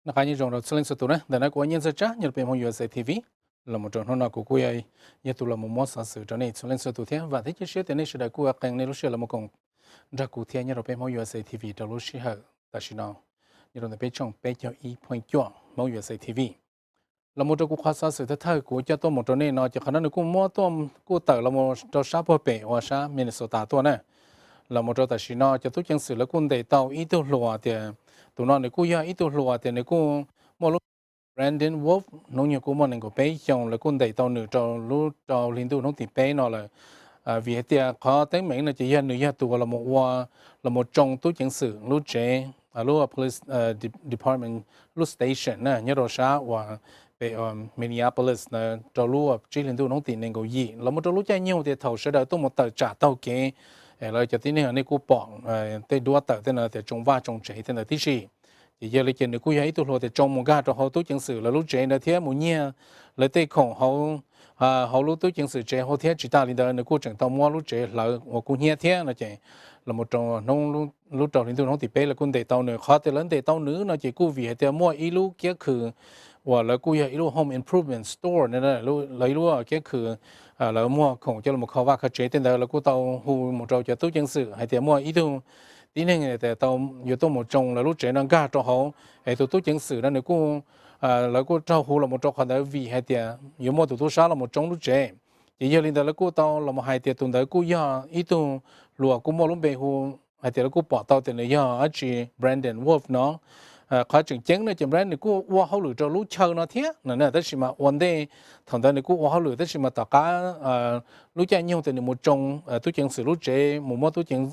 那赶紧中了次零速度呢，但那过年在这，你别碰 USA TV，là một trong nó của cô ấy, như tụi là một món sản xuất cho nên次零速度天，và thế chỉ sẽ đến đây sẽ là cô ấy càng nên lúc sẽ là một công, ra cụ thể như là bên碰 USA TV cho lúc sẽ hợp, tại sao nào, như là bên trong bên cho ý point chọn碰 USA TV, là một trong các khoa sản xuất thứ hai của cho tôi một trong này nó chỉ khả năng cô mua tôi cô tự là một trong sáu bộ bể hoặc sáu Minnesota tôi này, là một trong tại sao nó cho tôi chẳng xử là quân đội tàu ít tôi lùa thì tụi nó này cô ya ít tôi lùa thì này cô mua lúc Brandon Wolf nông nghiệp của mình có bé chồng là quân đội tàu nữ cho lúc cho liên tục nông thị bé nó là vì thế có tới mấy là chỉ là nữ gia tụ là một hoa là một trong tôi chẳng xử lúc trẻ lúc police department lúc station nè nhớ rồi sao và về Minneapolis nè cho lúc chỉ liên tục nông thị nên có gì là một trong lúc chạy nhiều thì thầu sẽ đợi tôi một tờ trả tàu kế rồi cho tí này cô bỏ tới đua tờ thế là để trồng va trồng trái thế là tí gì thì giờ lấy tiền cô ấy tôi lo để trồng một gà cho họ tôi chẳng xử là lúc trẻ là thế một nhia lấy tay khổng họ lúc tôi chẳng xử trẻ họ thế chỉ ta lên đó cô chẳng tao mua lúc trẻ là một cô nhia thế là trẻ là một trong nông lúc đầu lên tôi nói thì bé là con để tao nữa khó để lớn để tao nữ nó chỉ cô vì thế mua ít lúc kia khử và là cô ấy ít lúc home improvement store nên là lúc lấy lúc kia khử là mua khổng cho là một kho vác chế tên đó là cô tao hù một trâu cho tôi chẳng xử hay thì mua ít lúc tí nên là tao nhiều tôi một trong là lúc trẻ nó gà cho họ hay tôi chẳng xử đó nếu cô là cô trâu hù là một trâu khoản đó vì hay thì nhiều mua tôi sao là một trong lúc trẻ chỉ giờ linh đó là cô tao là một hai tiệt tuần đó cô giờ ít tu lúa cô mua lúc về hù hai tiệt là cô bỏ tao tiền này giờ ở chị Brandon Wolf nó khó chừng chén này chị Brandon cô qua hậu lửa cho lúc chơi nó thế nè đó là mà one day thằng đó này cô qua hậu lửa đó là mà tất cả lúc chơi nhau thì một trong tôi chẳng xử lúc trẻ một món tôi chẳng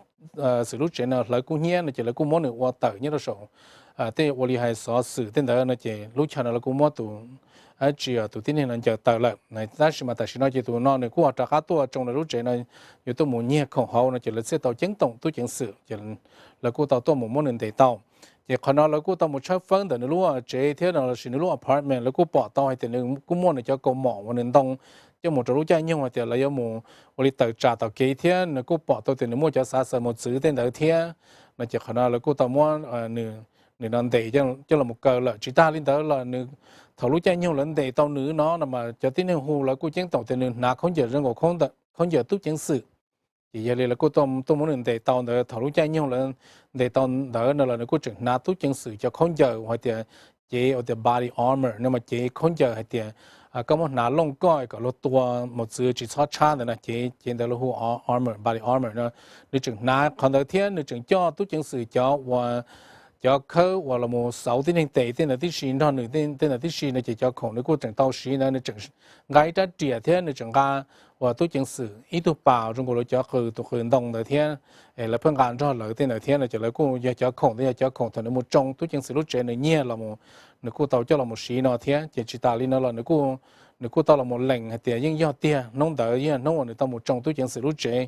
xử lúc trẻ nào lại cô nhé là chỉ là cô món nữa qua tờ như đó số thế qua đi hay so xử tên đó là chỉ lúc chơi nào là cô món tụ chỉ tụi tin là chờ tờ lại này ta chỉ mà ta chỉ nói chỉ tụi nó này cũng trả khá to trong là lúc trẻ này nhiều tôi muốn nhẹ không hậu là chỉ là xe tàu chấn động tôi chẳng xử chỉ là cô tàu tôi một món để tàu chỉ còn nó là cô tàu một chiếc phân để nó lúc chế thế nào là chỉ nó lúc apartment là cô bỏ tàu hay thì nó cũng muốn để cho cô mỏ và nên đông cho một chỗ lúc chơi nhưng mà thì là do một đi tàu trả tàu kế thế nó cô bỏ tàu thì nó mua cho xa sợ một chữ tên đó thế là chỉ còn nó là cô tàu mua nửa nửa để cho là một cờ là chỉ ta lên đó là nửa thầu lúc chơi nhiều lần để tàu nữ nó là mà cho tin hù là cô chiến tàu thì nà không giờ rằng không giờ túc chiến sự chỉ giờ là cô tôi muốn để tàu để thầu lúc chơi nhiều lần để tàu đó là cô chừng nà túc chiến sự cho không giờ hoặc thì chế ở the body armor nhưng mà chế không giờ hay thì có một nà lông coi có lô tua một sự chỉ sót cha này là chế đó là hù armor body armor nó chừng nà còn đầu tiên nó chừng cho túc chiến sự cho và cho khâu hoặc là một sáu tiếng tệ tên là tí xin thôi nữa tên là tí xin là chỉ cho khổng nó cô chẳng tao xin nó chẳng ngay ra trẻ thế nó chẳng ga và tôi chẳng xử ít tôi bảo trong cô cho khử tôi khử đồng là thế là phân gan cho lợi tên là thế là chỉ là cô cho khổng thế cho khổng thì nó một trong tôi chẳng xử lúc trẻ này nhẹ là một nó cô tao cho là một xí nó thế chỉ ta lên nó là nó cô tao là một lệnh hay tiền nhưng do tiền nông đỡ như nông người tao một trong tôi chẳng xử lúc trẻ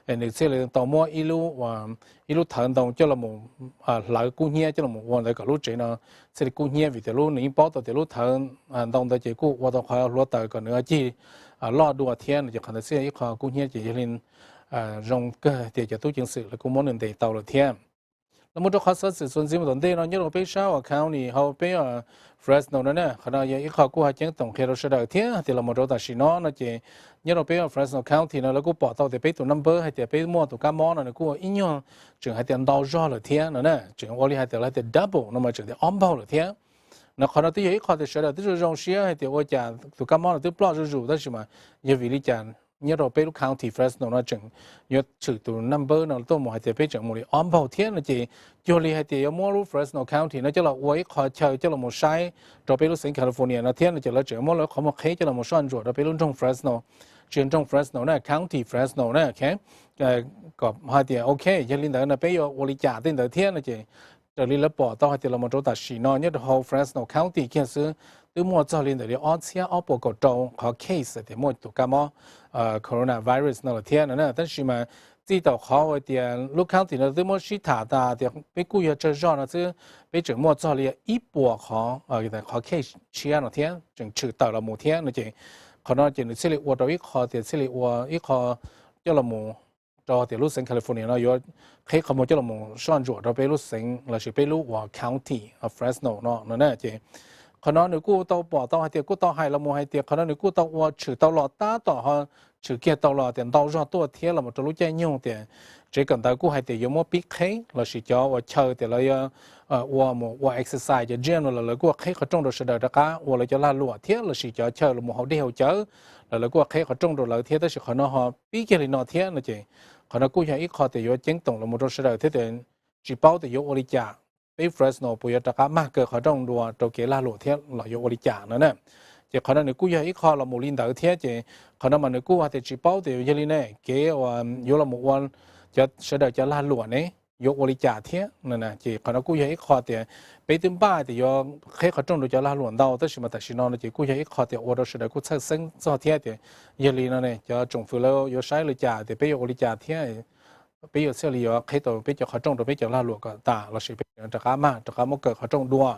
nên sẽ là tàu mua ilu và ilu thần đồng cho là một lại cú nhia cho là một quan lại cả lúc trẻ nó sẽ là cú nhia vì thế lúc này bảo tàu thì lúc thần đồng tại chỉ cú qua tàu khai lúc tàu còn nữa chỉ lo đua thiên thì khả sẽ ít khó cú nhia chỉ lên rong cơ thì cho tôi chứng sự là cú muốn nên để tàu là thiên là một trong khó sở sự xuân diễm tuần đây nó nhớ là bây sao ở county họ bây ở Fresno nữa nè khả năng ít khó cú hai tiếng tổng khi nó sẽ đợi thiên thì là một trong tài xí nó chỉ nhớ là bây ở Fresno county nó là cú bỏ tàu thì bây tụ number hay thì bây mua tụ cá món nó cú ít nhau trường hai tiền đào rõ là thiên nữa nè trường oli hai tiền là tiền double nó mà trường tiền on bao là thiên nó khả năng tí ít khó thì sẽ đợi tí rồi rong xía hay thì ôi chả tụ cá món là tí bao rồi đó chứ mà như vì lý chả nhớ rồi bây county Fresno nó chừng nhớ chữ tụ number nó tôi một hai tiền bây chừng một đi on bao thiên là chỉ cho li hai tiền mua lúc Fresno county nó cho là ôi khó chơi cho là một sai rồi bây lúc sinh California nó thiên là chỉ là chừng mua lúc không một khé cho là một son rồi bây lúc trong Fresno chuyện trong Fresno này county Fresno này ok có hai tiền ok cho linh đó là bây giờ ôi trả tiền đó thiên là chỉ rồi li là bỏ tao hai tiền là một chỗ tài xí nó nhớ là whole Fresno county kia xứ từ mua cho linh để ở xe ở bộ cổ trâu có case thì mua tụ cá mò coronavirus nó là thiên nữa但是mà chỉ đạo họ thì lúc county nó từ mua sĩ thả ta thì bị cúi cho rõ nó chứ bị chừng mua cho li ít bộ họ cái họ case chia nó thiên chừng trừ tờ là một thiên nó chỉ còn nó chỉ là xử lý ở đâu ít họ thì xử lý ở ít họ cho là một cho thì lúc sinh California nó yếu khi không một chỗ là một son ruột đó bên lúc sinh là chỉ bên lúc của county ở Fresno nó nè chị còn nó nếu cô tàu bỏ tàu hay tiệt cô tàu hay là một hay tiệt còn nó nếu cô tàu qua trừ tàu lọt ta tàu ha trừ kia tàu lọt tiền tàu ra tua thiệt là một chỗ lúc chạy nhiều tiền chỉ cần tàu cô hay tiệt yếu một big hay là chỉ cho và chơi thì là qua một exercise cho gym là cô hay có trong đó sẽ đợi cả và là cho là lụa thiệt là chỉ cho chơi là một hậu đeo chớ là cô hay có trong đó là thiệt đó chỉ còn nó họ big cái nó thiệt là chị còn nó cô hay ít khó thì yếu chính tổng là một chỗ sẽ đợi thiệt thì chỉ bao thì yếu ô đi trả bây Fresno bây giờ các mắc cơ họ trong đùa trong cái là lộ thiết là yêu đi trả nữa nè chỉ còn nếu cú ít khó là một linh đạo thiết chỉ còn mà nếu cú thì chỉ bảo thì như này cái yêu là một quan cho sẽ đợi cho là lộ này yêu đi trả thiết nè chỉ còn cú ít khó thì bây thứ ba thì yêu khi họ trong đùa cho là lộ đâu tất mà tại sao nó chỉ cú ít khó thì ở đó sẽ đợi cú sát sinh cho thiết thì như này cho trồng phụ liệu yêu sai lời trả thì bây giờ đi trả thiết bây giờ xử lý ở khi tôi bây giờ họ trồng rồi bây giờ là luộc cả ta là sẽ bây giờ cả một cái họ trồng đua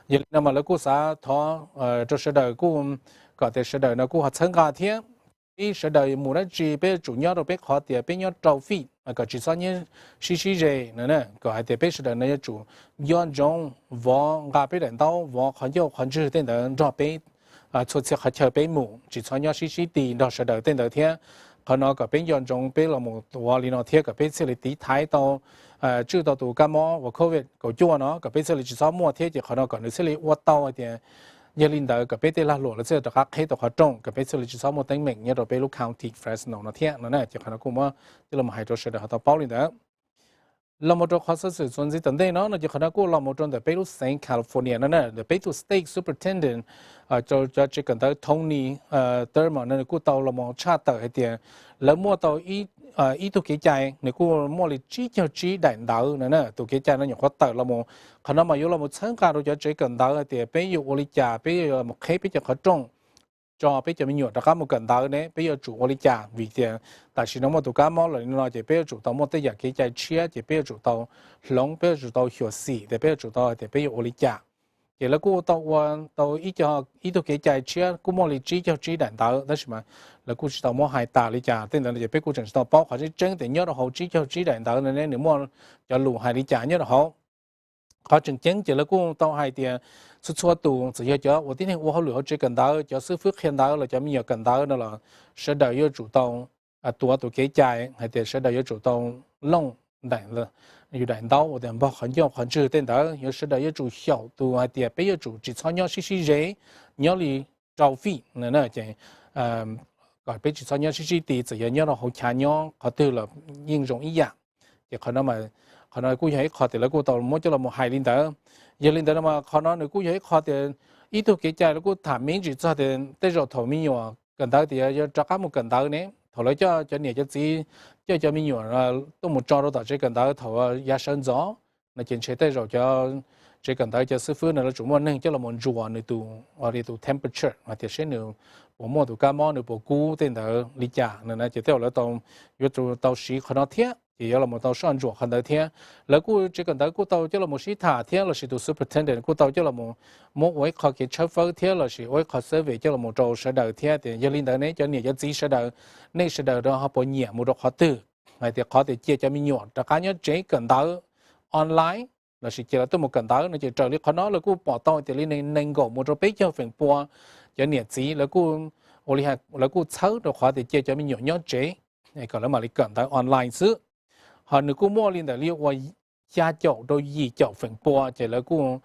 vậy nên mà lấy cú xã thọ cho sẽ đời cú có thể sẽ đời nó cú họ参加thiên ý sẽ đời mùa này chỉ bây chủ nhau rồi bây họ thì bây nhau trâu phi có chỉ sao như xí rề nữa có hai thì bây sẽ đời này chủ yon trong vỏ gà bây đèn tàu vỏ họ yêu họ chỉ tên đời cho bây出去họ chờ bây mù chỉ sao nhau xí đi đó sẽ đời tên đời thiên còn nó có bên yon trong bên là mộtตัว里nó thiết có bên xử lý tí thái tàu chưa tàu tụ cam mỏ và covid có chua nó có bên xử lý chỉ số mua thiết chỉ còn nó còn được xử lý ô tàu thì giờ linh đạo có bên tây la lụa là sẽ được các hệ tàu họ trồng có bên xử lý chỉ số mua tính mình như rồi bên lúc county Fresno nó thiết nó này chỉ còn nó cũng mà chỉ là một hai chỗ sẽ được họ tàu bao linh đạo là một trong các sự chuẩn bị tận đây nó chỉ còn nó cũng là một trong the Bay Saint California nó nè the Bay State Superintendent cho chỉ cần tới Tony Thurman nó cũng tàu là một cha tàu hay tiền là mua tàu ít tu kế chạy nếu cũng mua lịch chỉ đại đạo nè tu kế chạy nó nhiều khó tàu là một còn nó mà yếu là một sáng cả rồi cho chỉ cần tới thì bây giờ oli trà bây giờ một khép bây giờ khó trông cho bây giờ mình nhớ ra một cần tới đấy bây giờ chủ oli trà vì tiền tại vì nó mà tụ cá mỏ là nó chỉ bây giờ chủ tàu một tới giờ kế chạy chia chỉ bây giờ chủ tàu long bây giờ chủ tàu hiểu xì thì bây giờ chủ tàu thì bây giờ oli trà chỉ là cô tàu ít tu kế chạy chia cô mua lịch chỉ đại đạo đó mà là cô chỉ tàu mua hai tà lịch trà tên là chỉ bây cô chẳng tàu bao hoặc là chân thì nhớ là hậu chỉ đại đạo nên nếu mua cho lù hai lịch trà nhớ là hậu họ chân chỉ là cô tàu hai tiền xuất tù chỉ cho tôi tin là họ lựa chỉ cần đó cho sư phước hiện đó là cho mình cần đó là sẽ đợi yêu chủ tàu tua kế chạy hay là sẽ đợi yêu chủ tàu long đại làอยู่đại đạo thì bảo hắn yêu hắn chưa tên đó yêu sẽ đợi yêu chủ hiểu tù hay là bây giờ chủ chỉ cho nhau xí dễ nhau li trâu phi nè chứ còn bây giờ cho nhau xí thì chỉ nhau là hậu cha nhau họ từ là yên rộng ý dạng thì họ nói cú thấy họ thì là cú tàu mỗi chỗ là một hai linh đó giờ linh đó mà họ nói nếu cú thấy họ thì ít tu kế chạy là cú thảm miếng chỉ cho thì tới rồi thầu miếng nhiều cần tới thì cho các một cần tới này thầu lấy cho nhiều cho gì cho miếng nhiều là tôi một cho đó tại chỉ cần tới thầu giá sơn gió là chuyện chế tới rồi cho chỉ cần tới cho sư phụ này là chủ môn nên cho là một rùa này tụ ở đây tụ temperature mà thì sẽ nếu bộ môn tụ cá món nếu bộ cú tên đó lý trả nên là chỉ theo là tàu yếu tàu xí khó nó thiết chỉ là một tàu son ruột hơn đấy thế,แล้วกูchỉ cần tớiกูtàu cho là một sĩ thả thế là sĩ tụ superintendentกูtàu cho là một cái khó cái chấp phơi thế là sĩ cái khó survey cho là một trâu sẽ đợi thế thì giờ linh tới này cho nhiều cho gì sẽ đợi này sẽ đợi đó họ bỏ nhẹ một độ khó từ, hay thì khó thì chia cho mình nhọn, tất cả những chỉ cần tới online là sĩ chỉ là tôi một cần tới nó chỉ chờ lý khó nói làกูbỏ tàu thì linh nên gõ một độ bé cho phần bùa cho nhiều gì làกูoli hạt làกูxấu độ khó thì chia cho mình nhọn nhọn chế, này còn là mà lý cần tới online xứ họ nếu cô mua lên để liệu qua gia chậu đôi gì chậu phần bò chỉ là cô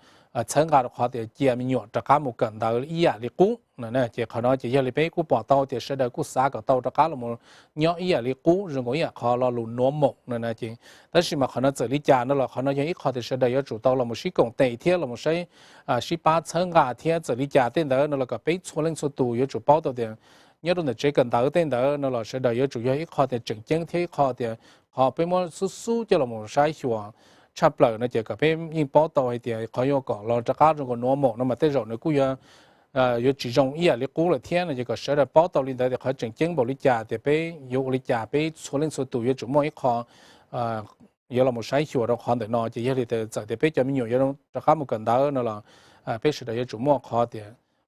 参加的话的见面这家木跟到伊啊的股，那这可能就要里边股报道的是的股三个到这家了么，鸟伊啊的股，如果也考了路挪木，那这，但是嘛可能这里讲的了，可能有一考的是的要主到了么是讲地铁了么是18参加天这里讲的那个被错人速度要主报道的。nhớ đến cái cần đầu tiên đó nó là sẽ đợi ở chủ yếu ít khó thì chỉnh chỉnh thế khó thì họ bên mua số cho là một sai chùa chắp lời nó chỉ cả bên in báo tàu thì khó yêu có lo cho cá trong nó một nó mà tới rồi nó cũng yêu chỉ trong ý là cũ là thiên là chỉ có sẽ là báo tàu lên tới thì khó chỉnh chỉnh bảo lý trả thì bên yêu lý trả bên số lên số tuổi chủ mua ít khó yêu là một sai chùa đó khó để nó chỉ là thì giờ thì bên cho mình nhiều yêu cho cá một cần đầu nó là bên sẽ đợi chủ mua khó thì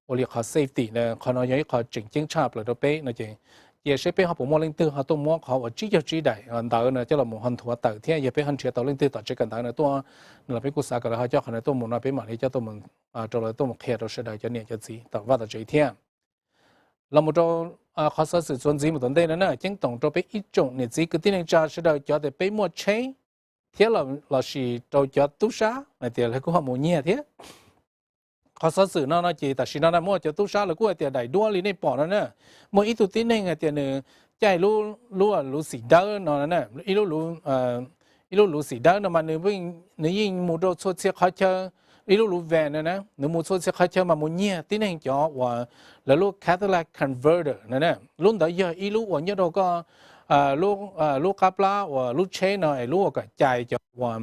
我哋考 safety 呢，可能有一考正正差不多都俾，那就 giờ sẽ bên họ bộ môn linh tư họ tôi mua họ ở chỉ cho chỉ đại đỡ nữa cho là một hoàn thủ tự thế giờ bên hắn chỉ tàu linh tư tàu chỉ cần đỡ nữa tôi là bên quốc gia cái là họ cho họ này tôi muốn nói bên mà đi cho tôi mình cho là tôi một khe rồi sẽ đợi cho niệm cho gì tàu vào tàu chỉ thế là một trong họ sẽ sử dụng gì một vấn đề nữa nè chính tổng cho bên ít种你自己定价是的叫的被莫切thế là chỉ cho tu sa này thì là cũng họ muốn nhẹ thế họ sẽ xử nó chỉ tại vì nó mua cho tu sa là cũng tiền đại đua lý này bỏ nó nè mua ít tu tin này cái tiền này chạy lú xì đỡ nó nè ít lú xì đỡ nó mà nếu như mua đồ số xe khai chơi ít lú về nè nếu mua số xe khai chơi mà mua nhẹ tin này cho và là lú catalytic converter nè luôn đó giờ ít lú và nhớ đâu có lú cáp lá và lú chế nó lú cái chạy cho và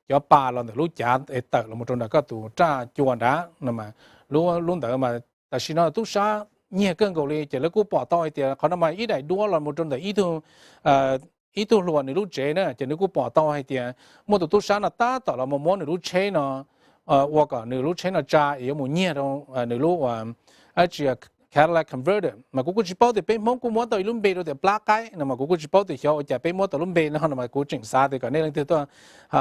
cho bà là lú chả để tự là một trong đó có tụ tra chuồn đá mà luôn đó mà tại vì nó tu sa nhẹ cơn cầu li chỉ là cú bỏ tỏi thìเขาทำไมอีได้ดัวเราหมดจนแต่อีตัวล้วนในรู้เจนะจะนึกกูbỏ tỏi thìหมดตัวsaน่ะตาต่อเราหมดในรู้เชเนาะว่าก็ในรู้เชน่ะจ้าเอ๋หมดเนี่ยตรงในรู้ว่าจีcatalytic converter mà cũng chỉ bảo thì bên mong cũng muốn tới luôn bê rồi để plug cái mà cũng chỉ bảo thì hiểu chỉ bên muốn tới luôn bê nó mà cũng chỉnh xa thì cái này là từ đó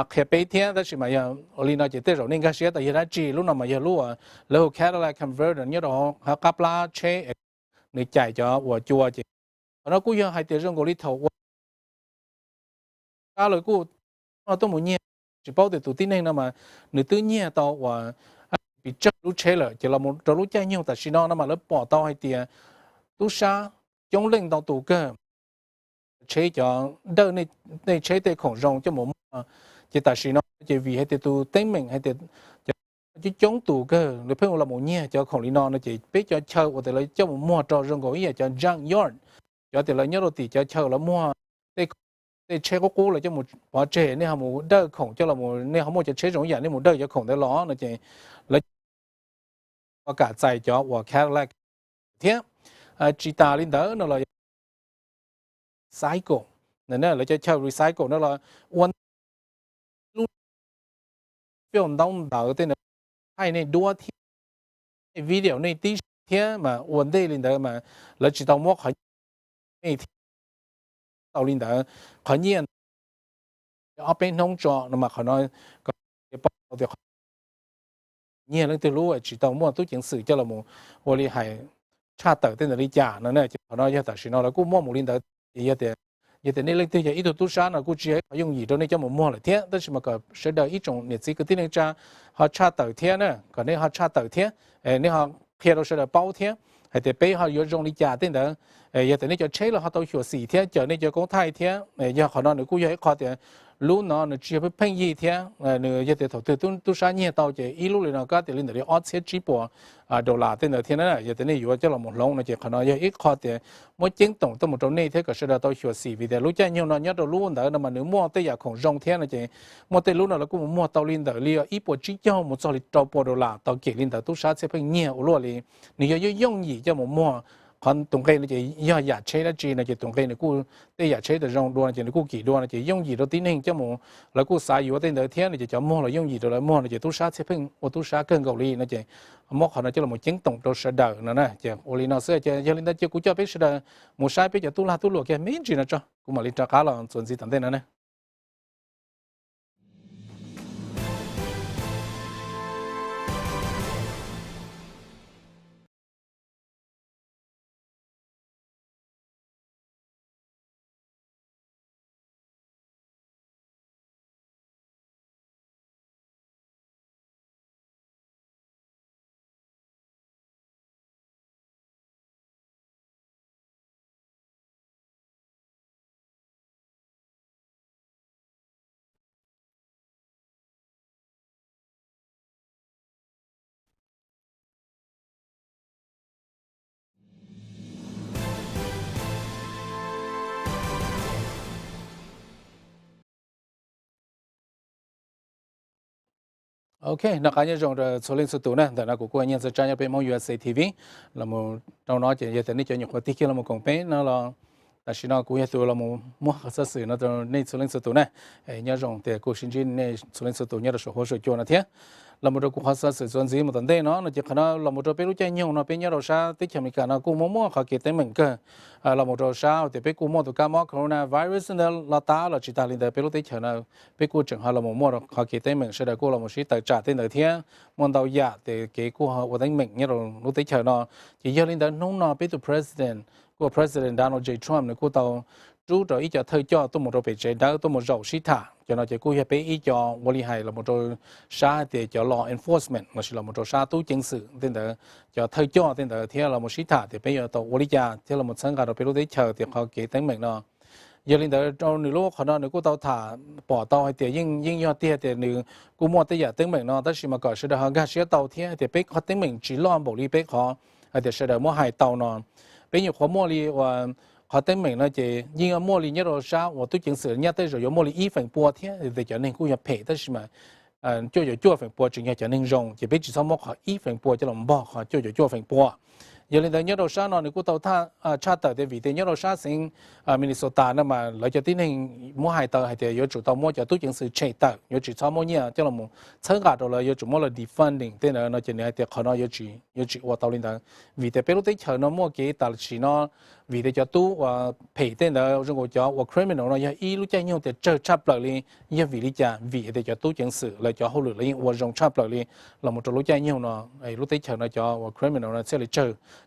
khi bê thiên đó chỉ mà giờ oli nó chỉ tới rồi nên cái xe tại hiện tại chỉ lúc nào mà giờ lúc lâu catalytic converter nhớ đó họ cáp lá chế để chạy cho và chua chỉ nó cũng giờ hai tiếng trong cái lít thầu cái lời cũng nó tôi muốn nhẹ chỉ bảo thì tụi tin này mà người tự nhiên tao và bị chất lú chế rồi chỉ là một trò lú chơi nhiều tại vì nó mà lớp bỏ tao hay tiền tú sa chống lên tao tụ cơ chế cho đỡ này chế để khổng rong cho một chỉ tại vì nó chỉ vì hay tiền tụ tính mình hay tiền chỉ chống tụ cơ để phải là một nhẹ cho khổng lý nó chỉ biết cho chơi hoặc là cho một mua trò rong gối cho junk yard cho tiền là nhớ đầu tiên cho chơi là mua để chế có cố là cho một bỏ chế nên họ một đỡ khổng cho là một nên họ một chế giống dạng nên một đỡ cho khổng để ló nó chỉ là và cả giải cho và catalytic thế chỉ ta lên đó nó là cycle nên là cho chơi recycle nó là one luôn film đông đảo tên là hay này đua thì video này tí thế mà vấn đề lên đó mà là chỉ tao mua khỏi này tao lên đó khỏi nhiên ở bên nông trọ mà khỏi nói có được nhiều lần từ lúc chỉ tao mua tôi chứng sử cho là một hồ ly hải cha tử tên là đi trả nó này họ nói cho ta chỉ nói là cũng mua một linh tử thì giờ thì nên lên từ giờ ít tu sa nó cũng chỉ dùng gì đó nên cho một mua lại thế đó chỉ mà có sẽ đợi ít种nhiệt sĩ cái tên cha họ cha tử thế nữa còn nếu họ cha tử thế nếu họ khi đó sẽ là bao thế hay thì bây họ dùng đi trả tên đó giờ thì nên cho chế là họ tao hiểu gì thế giờ nên cho công thay thế giờ họ nói nó cũng vậy họ thì lúc nó chỉ phải phanh gì thế nữa giờ thì thầu từ tu sa nhiều tao chỉ ít lúc nó có thì lên để ót xét chỉ bỏ đô la tên là thế này giờ thì nên hiểu cho là một lông nó chỉ họ nói giờ ít họ thì mỗi chính tổng tôi một trong này thế có sẽ là tao hiểu gì vì thế lúc chơi nhiều nó nhớ đầu lúc đó mà nếu mua tới giờ không rong thế là chỉ mua tới lúc nào là cũng mua tao lên để lia ít bỏ chỉ cho một số tao bỏ đô la tao kể lên để tu sa sẽ phải nhiều luôn đi nếu giờ dùng gì cho một mua còn tụng cây nó chỉ do giả chế nó chỉ là chỉ tụng cây nó cũng để giả chế được rong đua chỉ nó cũng kỳ đua nó chỉ dùng gì đó tín hình cho một là cũng xài yếu tên đầu tiên nó chỉ cho mua là dùng gì đó là mua nó chỉ tu sát sẽ phình ô tu sát cơn gầu ly nó chỉ mua họ nó chỉ là một chính tổng đồ sơ đời nữa nè chỉ ô ly nó sẽ chỉ lên đó chỉ cũng cho biết sơ đời một sai biết cho tu la tu lụa cái miếng gì nó cho cũng mà lên trả cá làส่วนgì tận thế nữa nè. Ok, nó cá nhân rồi số lượng số tuổi này, tại nó cũng có nhân sự trang nhập bên mong USA TV là một trong đó chỉ giờ tới cho nhiều khoa tiết là một công bé nó là tại vì nó cũng hiện tuổi là một mua cơ sở nó từ nên số lượng số tuổi này nhớ rằng thì cô sinh viên này số lượng số tuổi nhớ là số hồ sơ cho nó thế là một cuộc họp sự xuân gì một tuần đây nó chỉ khả là một chỗ bên lúc chơi nhiều nó bên nhau đầu sa tích chậm cả nó cũng mua họ kể tới mình cơ là một chỗ sao thì bên cũng mua tụ cá mỏ coronavirus nên là ta là chỉ ta liên tới bên lúc tích chậm nó bên cũng chẳng họ là một mua họ kể tới mình sẽ được cũng là một sĩ tài trả tên đời thiên món đầu giả thì cái cũng họ của đánh mình như rồi lúc tích chậm nó chỉ do liên tới nông nó bên tụ president của president Donald J Trump này cũng tàu chú rồi ý cho thời cho tôi một đồ bị chế đỡ tôi một dầu xí thả cho nó chỉ cúi bé ý cho vô lý hay là một đồ sa để cho law enforcement mà là một đồ sa tu chính sự tên đó cho thời cho tên đó thì là một xí thả thì bây giờ tàu vô lý gia thì là một sân gà đồ bị lúc đấy chờ thì họ kể tiếng mình nó giờ linh đó trong nửa lúc họ nói nửa cô tàu thả bỏ tàu hay thì nhưng do tiền thì nửa cô mua tới giờ tiếng mình nó tất nhiên mà có sự đó họ gạt xe tàu thì bé họ tiếng mình chỉ lo bảo lý bé họ hay thì sẽ được mua hai tàu nó bé nhiều khó mua li và họ tên mình nó chỉ nhưng mà mua li nhớ rồi sao và tôi chứng sử nhớ tới rồi mua li ít phần bùa thế thì trở nên cũng nhập hệ tất nhiên mà cho phần bùa chỉ trở nên rồng chỉ biết chỉ sau mua họ ít phần bùa cho lòng bỏ họ cho phần bùa giờ lên tới nhớ rồi sao nó nếu cô tàu tha cha tờ để vì thế nhớ rồi sao sinh Minnesota nó mà lấy cho tiến hành mua hai tờ hay thì có chủ tàu mua cho tôi chứng sử chạy tờ có chỉ sau mua nhớ cho là một参加到了有主摸了 defunding 对呢那今年的可能有我到领导vì thế bây giờ nó mua cái tài chính nó vì thế cho tu và赔tên đó rồi我叫我 criminal nó一路在用的这差不了哩也vì lý do vì thế cho tu chứng sử là cho hậu lực哩我用差不了哩là một chỗ lúc在用nó ấy lúc tới chờ nó cho 我 criminal nó sẽ là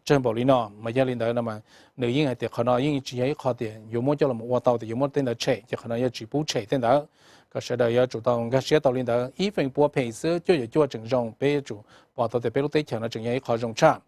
chơi bảo lý nó mà gia đình đó nó mà nếu như thì khả năng như chỉ ấy khó thì有么叫了我到的有么tên đó chạy就可能要只补chạy tên đóก็是的要主动个写到领导一份拨配置就有做整容备注报道的备录对象的整样考容差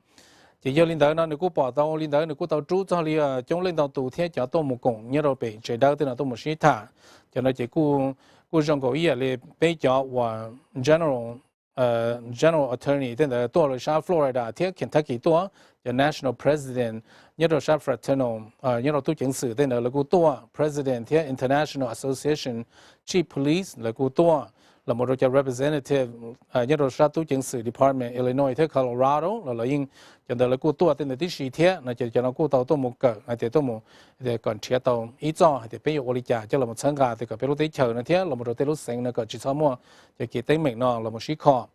chỉ do领导nó nếu có báo đạo领导nếu có tàu chú cho li trong领导tụ thế cho tôi một cùng nhớ rồi bị chế đau tên là tôi một sĩ thả cho nên chỉ cô trong cổ ý là bây giờ và general attorney tên là tôi là sa Florida thế Kentucky tôi the national president nhớ rồi sa fraternal nhớ rồi tôi chứng sự tên là cô tôi president thế international association chief police là cô tôi là một trong representative nhớ rồi sa tôi chứng sự department Illinois thế Colorado là yên cho nên là cô tôi tên là tí sĩ thế là cho nó cô tàu tôi một cỡ hay thì tôi một để còn chia tàu ý cho hay thì bây giờ ô lý trả cho là một sáng gà thì cả bây giờ chờ nó thế là một tên lúc sinh nó còn chỉ sau mua cho kỳ tên mình nó là một sĩ kho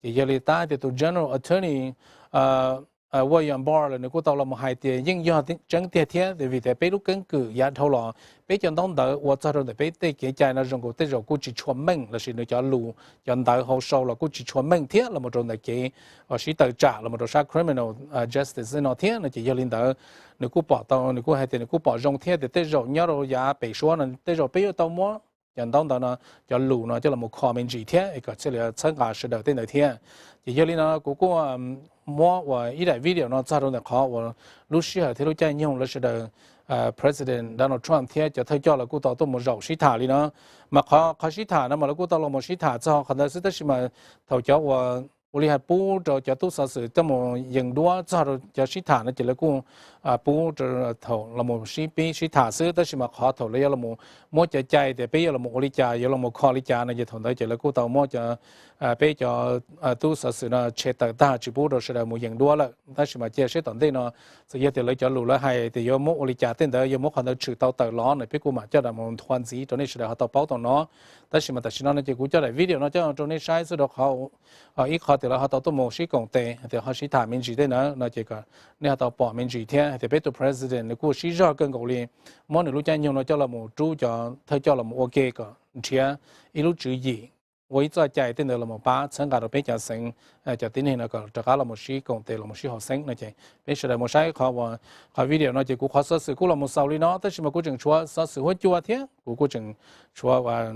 thì giờ lý ta thì tôi general attorney William Barr là nếu cô tàu là một hai tiền nhưng do chẳng tiền thế thì vì thế bây lúc根据giá thâu lò bây giờ đông đỡ我做的bây tới cái trái nó dùng của tới rồi cô chỉ chuẩn mình là sự nó cho lù cho đỡ hậu sau là cô chỉ chuẩn mình thế là một trong cái sĩ tự trả là một trong criminal justice nó thế là chỉ do liên đỡ nếu cô bỏ tàu nếu cô hai tiền nếu cô bỏ rong thế thì tới rồi nhớ rồi giá bị số là tới rồi bây giờ tàu mua cho đông đỡ nó cho lù nó cho là một comment gì thế cái sẽ là参加是的tên là thế chỉ do liên nó cô mua và ý đại video nó ra rồi là khó và lúc xưa thì lúc chạy nhiều là sẽ được president Donald Trump thì cho thấy cho là cô tàu tôi một dầu sĩ thả đi nó mà khó sĩ thả nó mà là cô tàu là một sĩ thả cho khả năng sẽ tất mà thầu cho và 우리 부 저 또 사서 또 영도와 저로 저 시타는 지르고 부 저토 라모 시비 시타스 뜻이마 커토를 열로 뭐저 짜이데 베열로 우리 짜 열로 커리 짜는 저 돈도 지르고 또 뭐저 베저 또 사서나 체다다 지부로是뭐 영도라 뜻이마 제시 돈데나所以就来就路了还得有么우리 짜 된다有么可能吃到到了呢别个嘛叫他们团子就那是他到包到呢但是呢就估叫来 video 呢就那sai是都好一考thì là họ tàu một sĩ công tệ thì họ sĩ thả mình chỉ thế nữa là chỉ cả nếu tàu bỏ mình chỉ thế thì biết tụ president nếu của sĩ do cơn cầu liền món này lúc chạy nhiều nó cho là một chú cho thay cho là một ok cả chia ít lúc chữ gì với cho chạy tên là một ba参加到比较成就典型那個就搞了冇sĩ工地了冇sĩ學生那就比實在冇使考話考 video 那就估考試估了冇受理咯但是嘛估淨說試試會做天估淨說話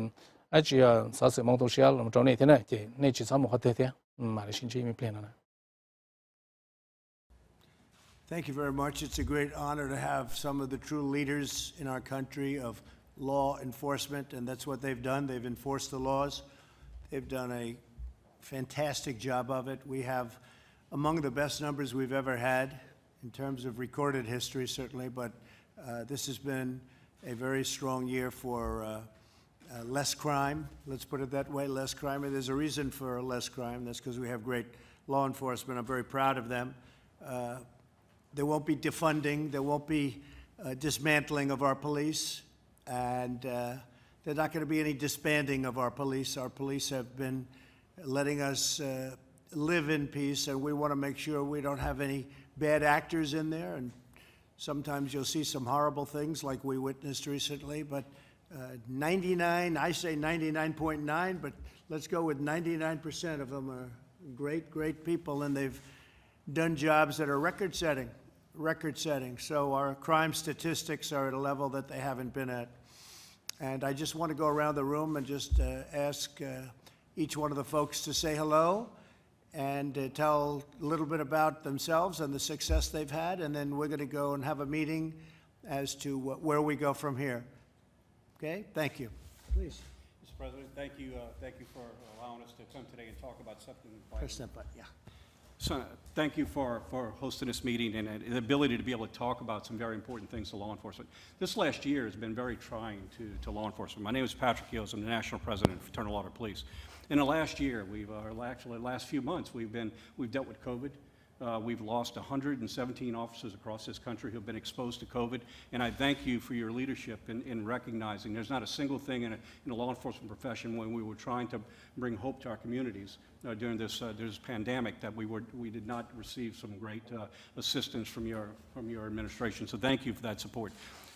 而且試試蒙到時啊冇做呢天呢就呢至少冇學得天mà xin chỉ mình plan này. Thank you very much. It's a great honor to have some of the true leaders in our country of law enforcement, and that's what they've done. They've enforced the laws. They've done a fantastic job of it. We have among the best numbers we've ever had in terms of recorded history, certainly, but this has been a very strong year for less crime, let's put it that way, less crime. And there's a reason for less crime. That's because we have great law enforcement. I'm very proud of them. There won't be defunding. There won't be dismantling of our police. And there's not going to be any disbanding of our police. Our police have been letting us live in peace, and we want to make sure we don't have any bad actors in there. And sometimes you'll see some horrible things like we witnessed recently, but 99, I say 99.9, but let's go with 99% of them are great, great people, and they've done jobs that are record-setting. So our crime statistics are at a level that they haven't been at. And I just want to go around the room and just ask each one of the folks to say hello and tell a little bit about themselves and the success they've had, and then we're going to go and have a meeting as to where we go from here. Okay? Thank you. Please. Mr. President, thank you for allowing us to come today and talk about something Press that button, yeah. So, thank you for hosting this meeting and the ability to be able to talk about some very important things to law enforcement. This last year has been very trying to law enforcement. My name is Patrick Hughes. I'm the National President of Fraternal Order Police. In the last year, actually the last few months, we've dealt with COVID. We've lost 117 officers across this country who have been exposed to COVID, and I thank you for your leadership in recognizing there's not a single thing in the law enforcement profession when we were trying to bring hope to our communities during this pandemic that we did not receive some great assistance from your administration. So thank you for that support.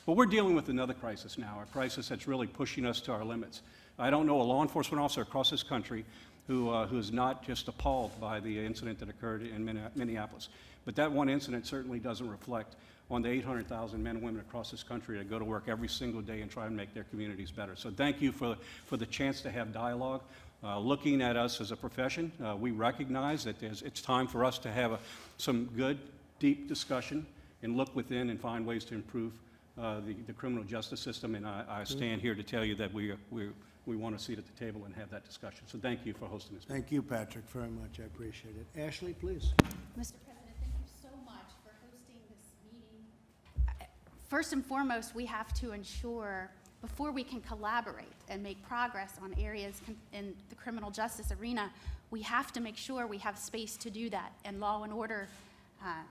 But we're dealing with another crisis now, a crisis that's really pushing us to our limits. I don't know a law enforcement officer across this country who is not just appalled by the incident that occurred in Minneapolis. But that one incident certainly doesn't reflect on the 800,000 men and women across this country that go to work every single day and try and make their communities better. So thank you for the chance to have dialogue. Looking at us as a profession, we recognize that it's time for us to have some good, deep discussion and look within and find ways to improve the criminal justice system. And I stand here to tell you that we want to sit at the table and have that discussion. So thank you for hosting this meeting. Thank you, Patrick, very much. I appreciate it. Ashley, please. Mr. President, thank you so much for hosting this meeting. First and foremost, we have to ensure, before we can collaborate and make progress on areas in the criminal justice arena, we have to make sure we have space to do that and law and order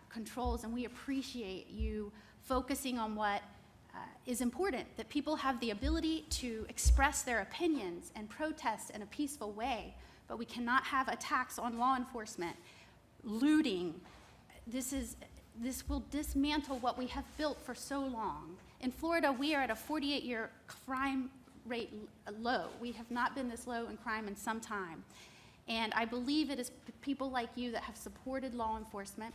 controls. And we appreciate you focusing on what is important, that people have the ability to express their opinions and protest in a peaceful way, but we cannot have attacks on law enforcement, looting. This will dismantle what we have built for so long. In Florida, we are at a 48-year crime rate low. We have not been this low in crime in some time. And I believe it is people like you that have supported law enforcement.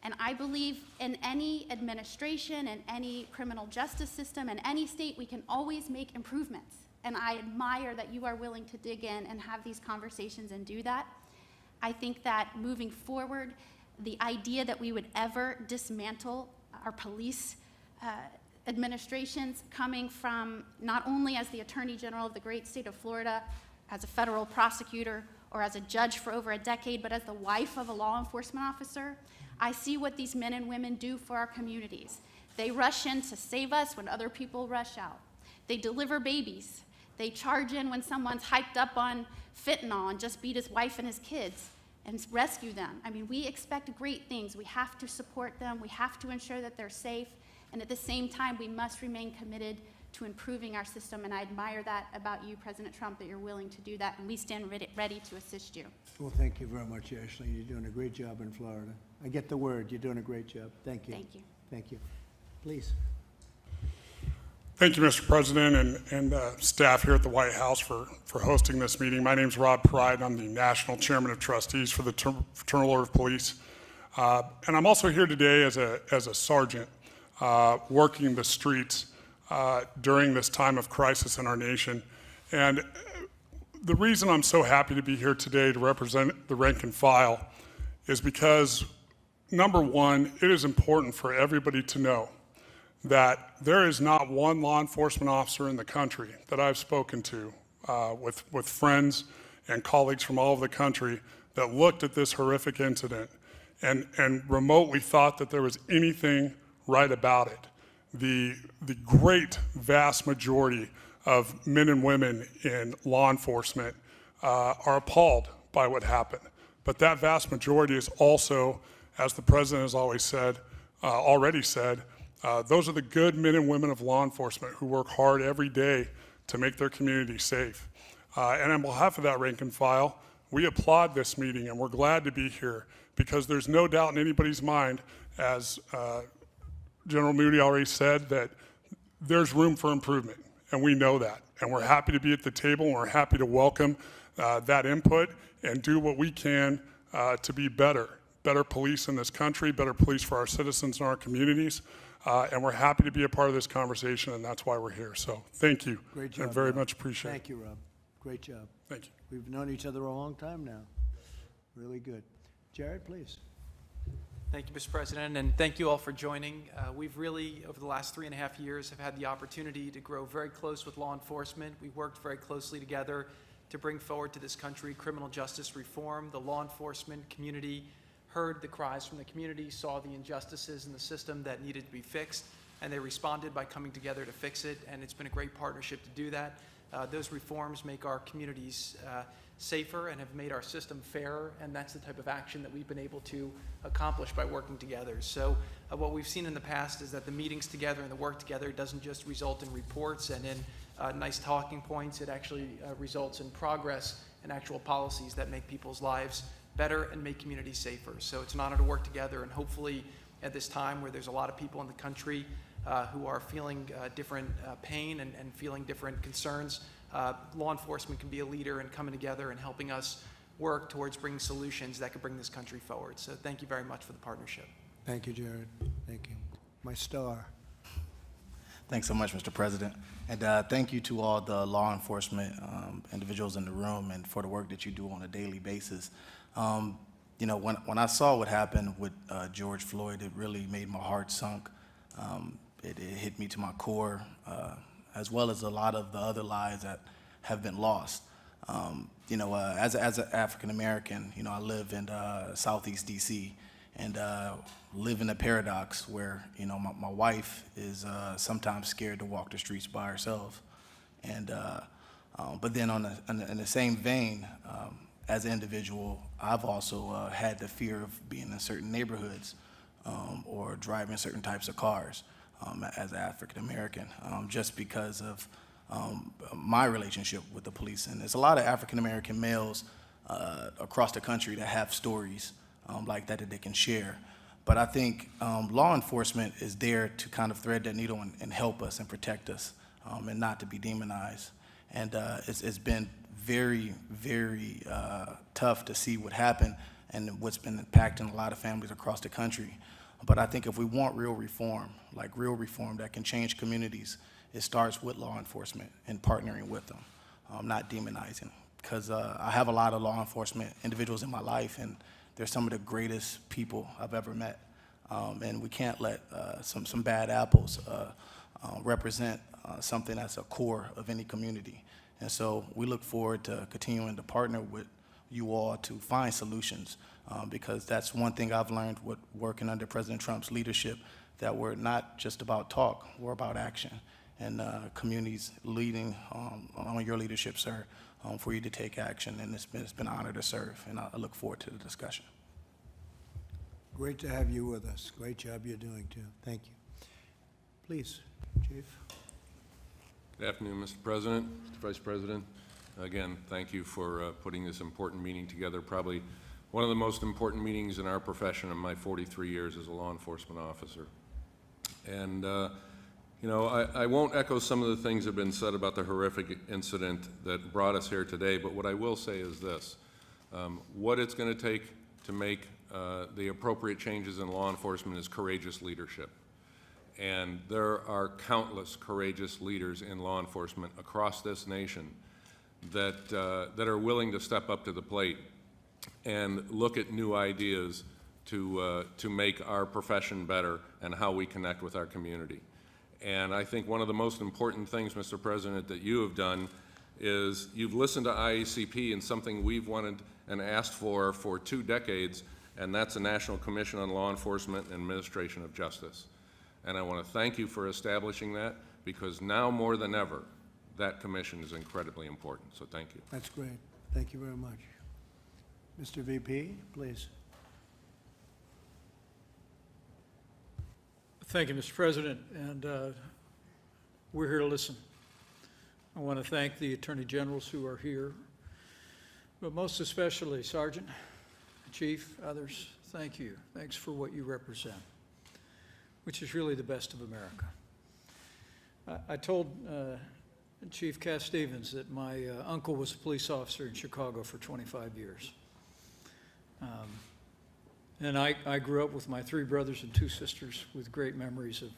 And I believe in any administration and any criminal justice system in any state, we can always make improvements. And I admire that you are willing to dig in and have these conversations and do that. I think that moving forward, the idea that we would ever dismantle our police administrations, coming from not only as the Attorney General of the great state of Florida, as a federal prosecutor, or as a judge for over a decade, but as the wife of a law enforcement officer, I see what these men and women do for our communities. They rush in to save us when other people rush out. They deliver babies. They charge in when someone's hyped up on fentanyl and just beat his wife and his kids and rescue them. I mean, we expect great things. We have to support them. We have to ensure that they're safe. And at the same time, we must remain committed to improving our system. And I admire that about you, President Trump, that you're willing to do that. And we stand ready to assist you. Well, thank you very much, Ashley. You're doing a great job in Florida. I get the word. You're doing a great job. Thank you. Thank you. Thank you. Please. Thank you, Mr. President, and staff here at the White House for hosting this meeting. My name is Rob Pride. I'm the National Chairman of Trustees for the Fraternal Order of Police. And I'm also here today as a sergeant working the streets during this time of crisis in our nation. And the reason I'm so happy to be here today to represent the rank and file is because, number one, it is important for everybody to know that there is not one law enforcement officer in the country that I've spoken to with friends and colleagues from all over the country that looked at this horrific incident and remotely thought that there was anything right about it. The great vast majority of men and women in law enforcement are appalled by what happened. But that vast majority is also, as the President has always said, already said, those are the good men and women of law enforcement who work hard every day to make their community safe. And on behalf of that rank and file, we applaud this meeting, and we're glad to be here because there's no doubt in anybody's mind, as General Moody already said, that there's room for improvement, and we know that. And we're happy to be at the table, and we're happy to welcome that input and do what we can to be better police in this country, better police for our citizens and our communities. And we're happy to be a part of this conversation, and that's why we're here. So thank you. Great job, and very Rob. much appreciate it. Thank you, Rob. Great job. Thank you. We've known each other a long time now. Really good. Jared, please. Thank you, Mr. President, and thank you all for joining. We've really, over the last 3.5 years, have had the opportunity to grow very close with law enforcement. We worked very closely together to bring forward to this country criminal justice reform. The law enforcement community heard the cries from the community, saw the injustices in the system that needed to be fixed, and they responded by coming together to fix it, and it's been a great partnership to do that. Those reforms make our communities safer and have made our system fairer, and that's the type of action that we've been able to accomplish by working together. So what we've seen in the past is that the meetings together and the work together doesn't just result in reports and in nice talking points. It actually results in progress and actual policies that make people's lives better and make communities safer. So it's an honor to work together, and hopefully at this time where there's a lot of people in the country who are feeling different pain and feeling different concerns, law enforcement can be a leader in coming together and helping us work towards bringing solutions that could bring this country forward. So thank you very much for the partnership. Thank you, Jared. Thank you. My star. Thanks so much, Mr. President. And thank you to all the law enforcement individuals in the room and for the work that you do on a daily basis. You know, when I saw what happened with George Floyd, it really made my heart sunk. It hit me to my core, as well as a lot of the other lives that have been lost. You know, as an African American, you know, I live in Southeast DC and live in a paradox where, you know, my wife is sometimes scared to walk the streets by herself. And, but then in the same vein, as an individual, I've also had the fear of being in certain neighborhoods or driving certain types of cars as an African American, just because of my relationship with the police. And there's a lot of African American males across the country that have stories like that they can share. But I think law enforcement is there to kind of thread that needle and help us and protect us and not to be demonized. And it's been very, very tough to see what happened and what's been impacting a lot of families across the country. But I think if we want real reform, like real reform that can change communities, it starts with law enforcement and partnering with them, not demonizing. Because I have a lot of law enforcement individuals in my life, and they're some of the greatest people I've ever met. And we can't let some bad apples represent something that's a core of any community. And so we look forward to continuing to partner with you all to find solutions, because that's one thing I've learned with working under President Trump's leadership, that we're not just about talk, we're about action. And communities leading on your leadership, sir, for you to take action, and it's been an honor to serve, and I look forward to the discussion. Great to have you with us. Great job you're doing, too. Thank you. Please, Chief. Good afternoon, Mr. President, Mr. Vice President. Again, thank you for putting this important meeting together, probably one of the most important meetings in our profession in my 43 years as a law enforcement officer. And you know, I won't echo some of the things that have been said about the horrific incident that brought us here today, but what I will say is this. What it's going to take to make the appropriate changes in law enforcement is courageous leadership. And there are countless courageous leaders in law enforcement across this nation that are willing to step up to the plate and look at new ideas to make our profession better and how we connect with our community. And I think one of the most important things, Mr. President, that you have done is you've listened to IACP and something we've wanted and asked for 2 decades, and that's a National Commission on Law Enforcement and Administration of Justice. And I want to thank you for establishing that, because now more than ever, that commission is incredibly important. So thank you. That's great. Thank you very much. Mr. VP, please. Thank you, Mr. President, and we're here to listen. I want to thank the Attorney Generals who are here. but most especially Sergeant, Chief, others, thank you. Thanks for what you represent, which is really the best of America. I told Chief Cass Stevens that my uncle was a police officer in Chicago for 25 years. And I grew up with my 3 brothers and 2 sisters with great memories of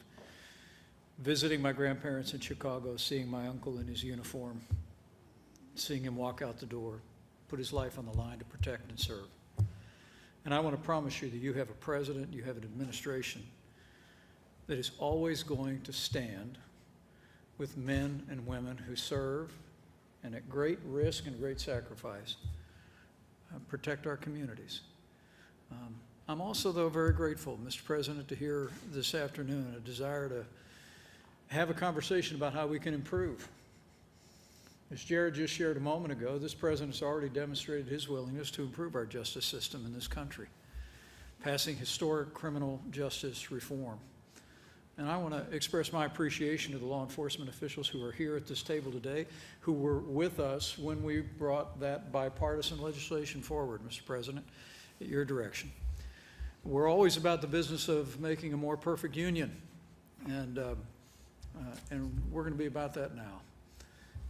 visiting my grandparents in Chicago, seeing my uncle in his uniform, seeing him walk out the door, put his life on the line to protect and serve. And I want to promise you that you have a president, you have an administration that is always going to stand with men and women who serve and at great risk and great sacrifice protect our communities. I'm also, though, very grateful, Mr. President, to hear this afternoon a desire to have a conversation about how we can improve. As Jared just shared a moment ago, this president has already demonstrated his willingness to improve our justice system in this country, passing historic criminal justice reform. And I want to express my appreciation to the law enforcement officials who are here at this table today, who were with us when we brought that bipartisan legislation forward, Mr. President, at your direction. We're always about the business of making a more perfect union, and we're going to be about that now.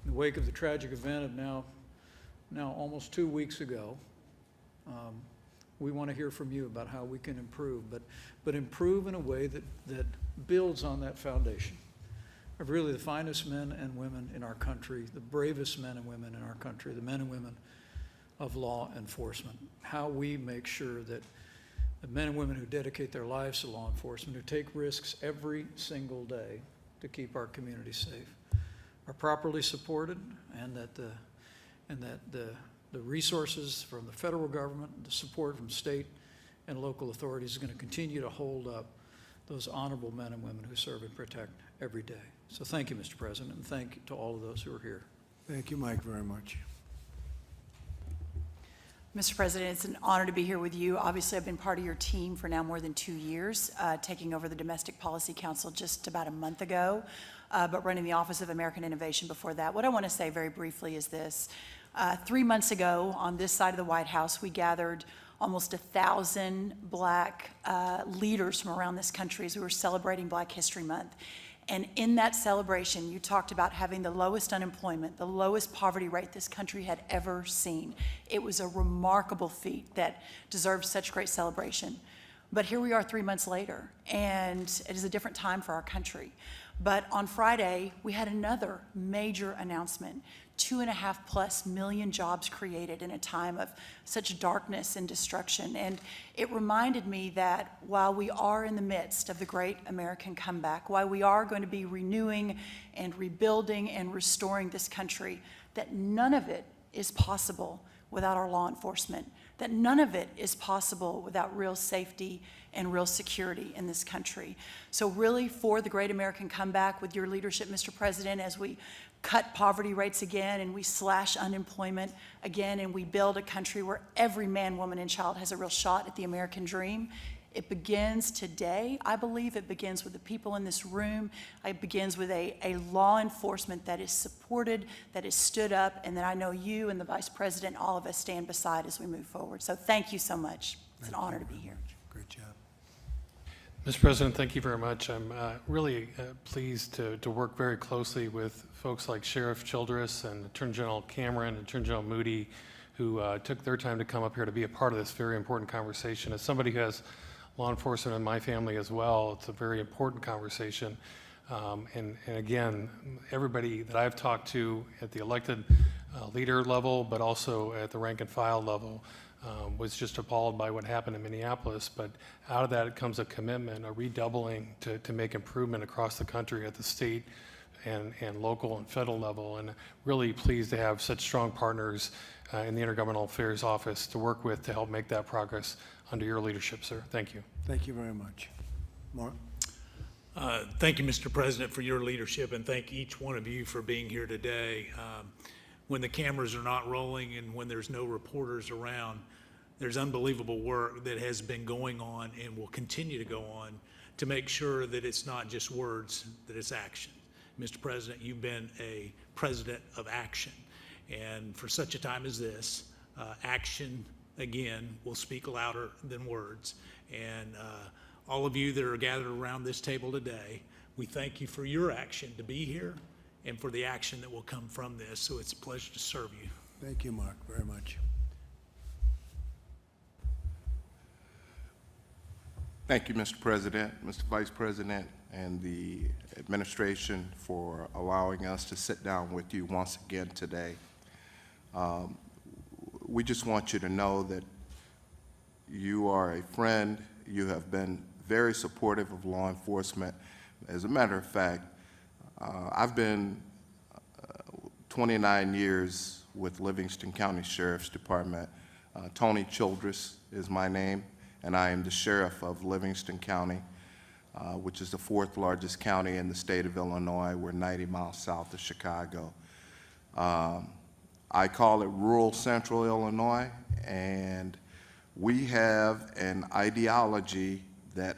In the wake of the tragic event of now almost 2 weeks ago, we want to hear from you about how we can improve, but improve in a way that builds on that foundation of really the finest men and women in our country, the bravest men and women in our country, the men and women of law enforcement. How we make sure that the men and women who dedicate their lives to law enforcement, who take risks every single day to keep our communities safe, are properly supported, and that the resources from the federal government, the support from state and local authorities is going to continue to hold up those honorable men and women who serve and protect every day. So thank you, Mr. President, and thank you to all of those who are here. Thank you, Mike, very much. Mr. President, it's an honor to be here with you. Obviously, I've been part of your team for now more than 2 years, taking over the Domestic Policy Council just about a month ago, but running the Office of American Innovation before that. What I want to say very briefly is this. 3 months ago, on this side of the White House, we gathered almost 1,000 Black leaders from around this country as we were celebrating Black History Month. And in that celebration, you talked about having the lowest unemployment, the lowest poverty rate this country had ever seen. It was a remarkable feat that deserves such great celebration. But here we are 3 months later, and it is a different time for our country. But on Friday, we had another major announcement. 2.5+ million jobs created in a time of such darkness and destruction. And it reminded me that while we are in the midst of the great American comeback, while we are going to be renewing and rebuilding and restoring this country, that none of it is possible without our law enforcement, that none of it is possible without real safety and real security in this country. So really, for the great American comeback, with your leadership, Mr. President, as we cut poverty rates again and we slash unemployment again and we build a country where every man, woman, and child has a real shot at the American dream, it begins today. I believe it begins with the people in this room. It begins with a law enforcement that is supported, that is stood up, and that I know you and the Vice President, all of us stand beside as we move forward. So thank you so much. It's an honor to be here. Great job. Mr. President, thank you very much. I'm really pleased to work very closely with folks like Sheriff Childress and Attorney General Cameron and Attorney General Moody, who took their time to come up here to be a part of this very important conversation. As somebody who has law enforcement in my family as well, it's a very important conversation. And again, everybody that I've talked to at the elected leader level, but also at the rank and file level, was just appalled by what happened in Minneapolis. But out of that comes a commitment, a redoubling to make improvement across the country at the state and local and federal level. And really pleased to have such strong partners in the Intergovernmental Affairs Office to work with to help make that progress under your leadership, sir. Thank you. Thank you very much. Mark? Thank you, Mr. President, for your leadership, and thank each one of you for being here today. When the cameras are not rolling and when there's no reporters around, there's unbelievable work that has been going on and will continue to go on to make sure that it's not just words, that it's action. Mr. President, you've been a president of action. And for such a time as this, action, again, will speak louder than words. And all of you that are gathered around this table today, we thank you for your action to be here and for the action that will come from this. So it's a pleasure to serve you. Thank you, Mark, very much. Thank you, Mr. President, Mr. Vice President, and the administration for allowing us to sit down with you once again today. We just want you to know that you are a friend. You have been very supportive of law enforcement. As a matter of fact, I've been 29 years with Livingston County Sheriff's Department. Tony Childress is my name, and I am the sheriff of Livingston County, which is the 4th largest county in the state of Illinois. We're 90 miles south of Chicago. I call it rural central Illinois, and we have an ideology that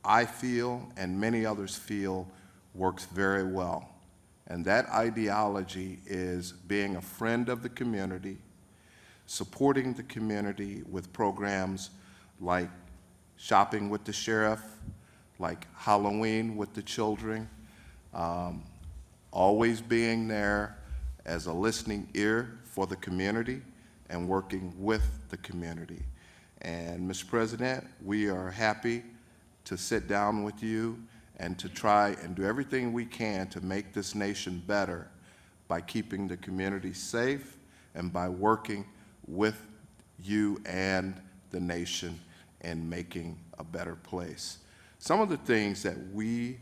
I feel and many others feel works very well. And that ideology is being a friend of the community, supporting the community with programs like shopping with the sheriff, like Halloween with the children, always being there as a listening ear for the community and working with the community. And Mr. President, we are happy to sit down with you and to try and do everything we can to make this nation better by keeping the community safe and by working with you and the nation in making a better place. Some of the things that we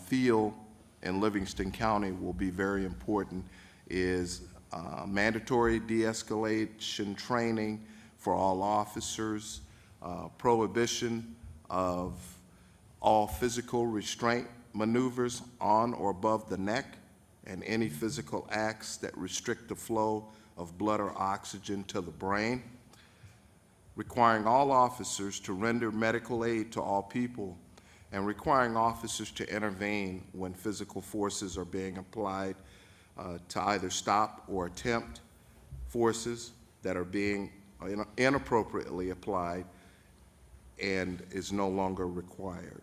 feel in Livingston County will be very important is mandatory de-escalation training for all officers, prohibition of all physical restraint maneuvers on or above the neck, and any physical acts that restrict the flow of blood or oxygen to the brain, requiring all officers to render medical aid to all people, and requiring officers to intervene when physical forces are being applied to either stop or attempt forces that are being inappropriately applied and is no longer required.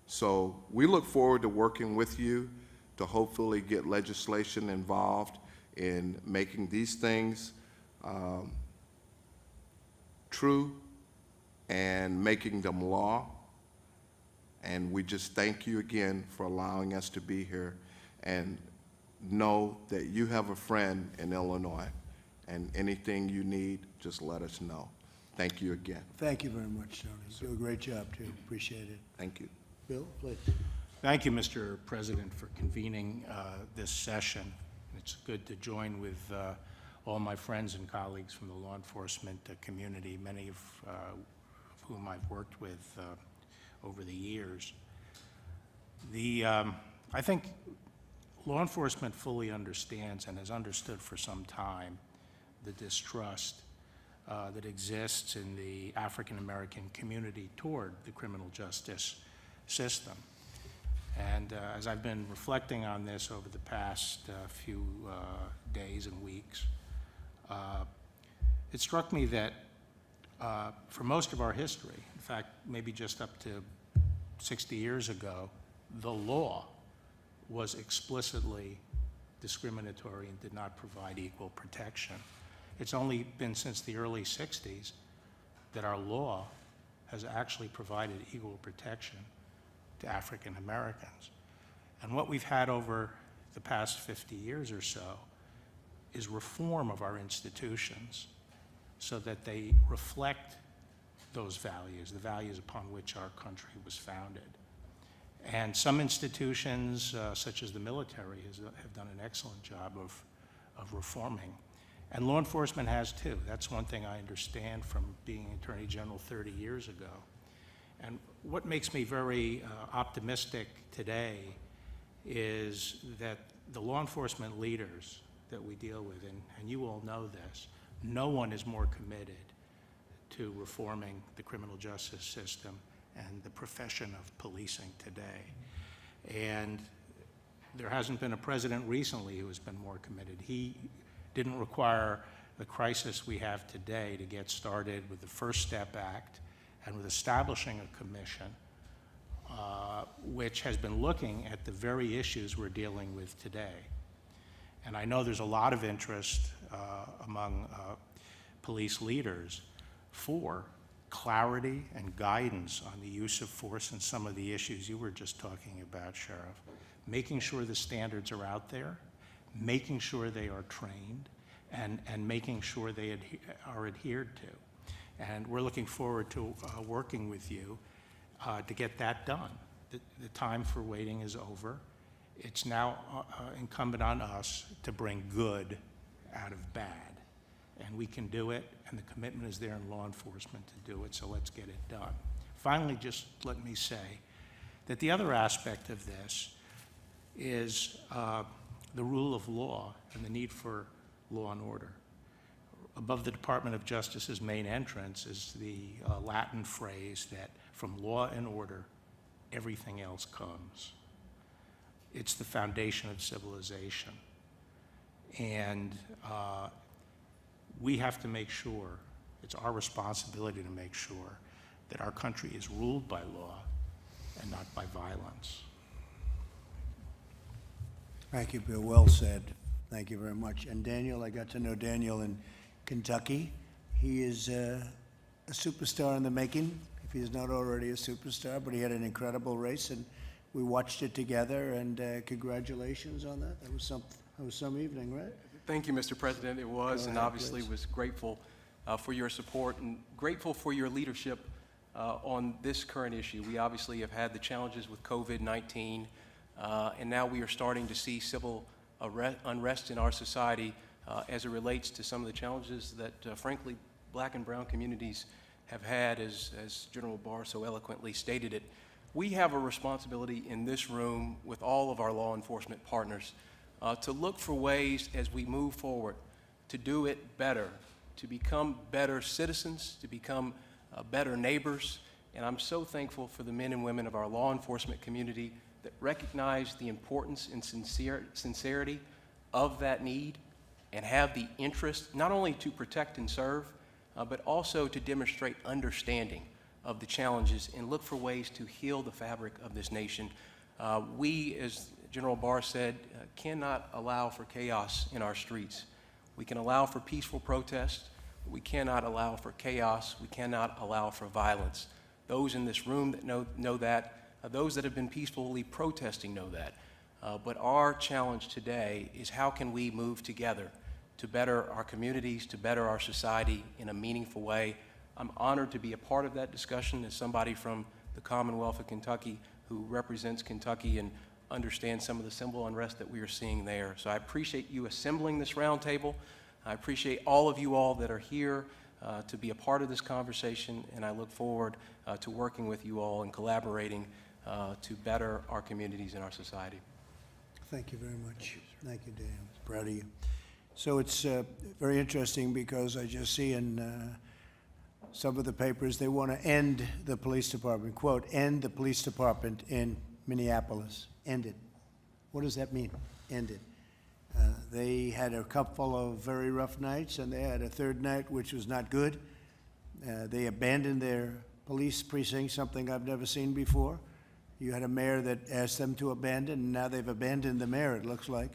So we look forward to working with you to hopefully get legislation involved in making these things true and making them law. And we just thank you again for allowing us to be here, and know that you have a friend in Illinois, and anything you need, just let us know. Thank you again. Thank you very much, Tony. You do a great job, too. Appreciate it. Thank you. Bill, please. Thank you, Mr. President, for convening this session. It's good to join with all my friends and colleagues from the law enforcement community, many of whom I've worked with over the years. I think law enforcement fully understands and has understood for some time the distrust that exists in the African American community toward the criminal justice system. And as I've been reflecting on this over the past few days and weeks, it struck me that for most of our history, in fact, maybe just up to 60 years ago, the law was explicitly discriminatory and did not provide equal protection. It's only been since the early 60s that our law has actually provided equal protection to African Americans. And what we've had over the past 50 years or so is reform of our institutions so that they reflect those values, the values upon which our country was founded. And some institutions, such as the military, have done an excellent job of reforming. And law enforcement has too. That's one thing I understand from being Attorney General 30 years ago. And what makes me very optimistic today is that the law enforcement leaders that we deal with, and you all know this, no one is more committed to reforming the criminal justice system and the profession of policing today. And there hasn't been a president recently who has been more committed. He didn't require the crisis we have today to get started with the First Step Act and with establishing a commission which has been looking at the very issues we're dealing with today. And I know there's a lot of interest among police leaders for clarity and guidance on the use of force and some of the issues you were just talking about, Sheriff. Making sure the standards are out there, making sure they are trained, and making sure they are adhered to. And we're looking forward to working with you to get that done. The time for waiting is over. It's now incumbent on us to bring good out of bad. And we can do it, and the commitment is there in law enforcement to do it, so let's get it done. Finally, just let me say that the other aspect of this is the rule of law and the need for law and order. Above the Department of Justice's main entrance is the Latin phrase that from law and order, everything else comes. It's the foundation of civilization. And we have to make sure, it's our responsibility to make sure that our country is ruled by law and not by violence. Thank you, Bill. Well said. Thank you very much. And Daniel, I got to know Daniel in Kentucky. He is a superstar in the making, if he is not already a superstar, but he had an incredible race, and we watched it together, and congratulations on that. That was some evening, right? Thank you, Mr. President. It was, and obviously was grateful for your support and grateful for your leadership on this current issue. We obviously have had the challenges with COVID-19, and now we are starting to see civil unrest in our society as it relates to some of the challenges that, frankly, black and brown communities have had, as General Barr so eloquently stated it. We have a responsibility in this room with all of our law enforcement partners to look for ways as we move forward to do it better, to become better citizens, to become better neighbors. And I'm so thankful for the men and women of our law enforcement community that recognize the importance and sincerity of that need and have the interest not only to protect and serve, but also to demonstrate understanding of the challenges and look for ways to heal the fabric of this nation. We, as General Barr said, cannot allow for chaos in our streets. We can allow for peaceful protest. We cannot allow for chaos. We cannot allow for violence. Those in this room that know that. Those that have been peacefully protesting know that. But our challenge today is how can we move together to better our communities, to better our society in a meaningful way. I'm honored to be a part of that discussion as somebody from the Commonwealth of Kentucky who represents Kentucky and understands some of the civil unrest that we are seeing there. So I appreciate you assembling this roundtable. I appreciate all of you all that are here to be a part of this conversation, and I look forward to working with you all and collaborating to better our communities and our society. Thank you very much. Thank you, Dan. Proud of you. So it's very interesting because I just see in some of the papers they want to end the police department, quote, end the police department in Minneapolis. End it. What does that mean, end it? They had a couple of very rough nights, and they had a third night which was not good. They abandoned their police precinct, something I've never seen before. You had a mayor that asked them to abandon, and now they've abandoned the mayor, it looks like.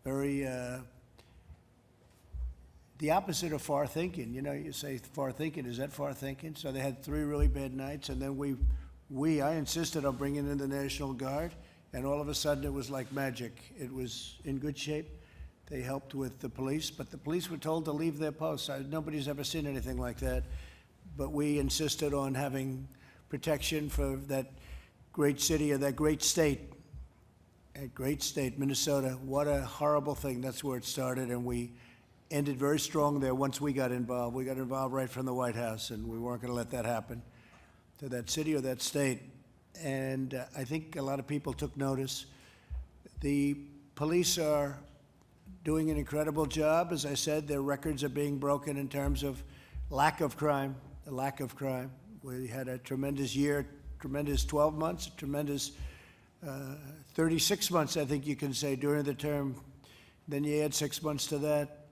The opposite of far thinking. You know, you say far thinking, is that far thinking? So they had 3 really bad nights, and then I insisted on bringing in the National Guard, and all of a sudden it was like magic. It was in good shape. They helped with the police, but the police were told to leave their posts. Nobody's ever seen anything like that. But we insisted on having protection for that great city or that great state. A great state, Minnesota. What a horrible thing. That's where it started, and we ended very strong there once we got involved. We got involved right from the White House, and we weren't going to let that happen to that city or that state. And I think a lot of people took notice. The police are doing an incredible job. As I said, their records are being broken in terms of lack of crime, the lack of crime. We had a tremendous year, tremendous 12 months, tremendous 36 months, I think you can say, during the term. Then you add 6 months to that,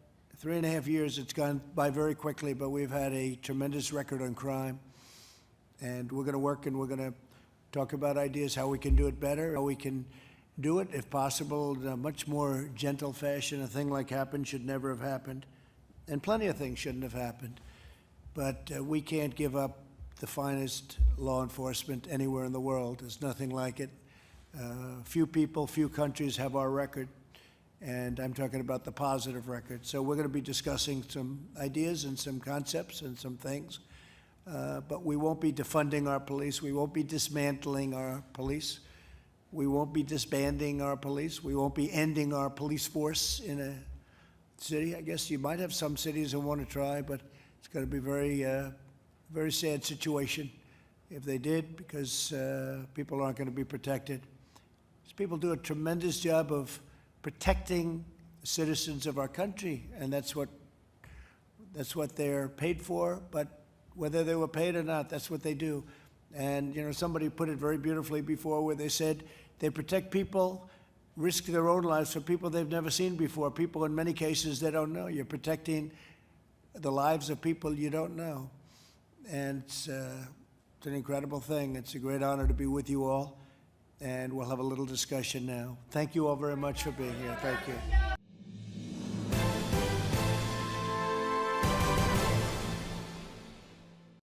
3.5 years, it's gone by very quickly, but we've had a tremendous record on crime. And we're going to work and we're going to talk about ideas, how we can do it better, how we can do it, if possible, in a much more gentle fashion. A thing like happened should never have happened. And plenty of things shouldn't have happened. But we can't give up the finest law enforcement anywhere in the world. There's nothing like it. Few people, few countries have our record. And I'm talking about the positive record. So we're going to be discussing some ideas and some concepts and some things. But we won't be defunding our police. We won't be dismantling our police. We won't be disbanding our police. We won't be ending our police force in a city. I guess you might have some cities that want to try, but it's going to be very sad situation if they did, because people aren't going to be protected. These people do a tremendous job of protecting the citizens of our country, and that's what they're paid for. But whether they were paid or not, that's what they do. And, you know, somebody put it very beautifully before, where they said they protect people, risk their own lives for people they've never seen before, people in many cases they don't know. You're protecting the lives of people you don't know. And it's an incredible thing. It's a great honor to be with you all. And we'll have a little discussion now. Thank you all very much for being here. Thank you.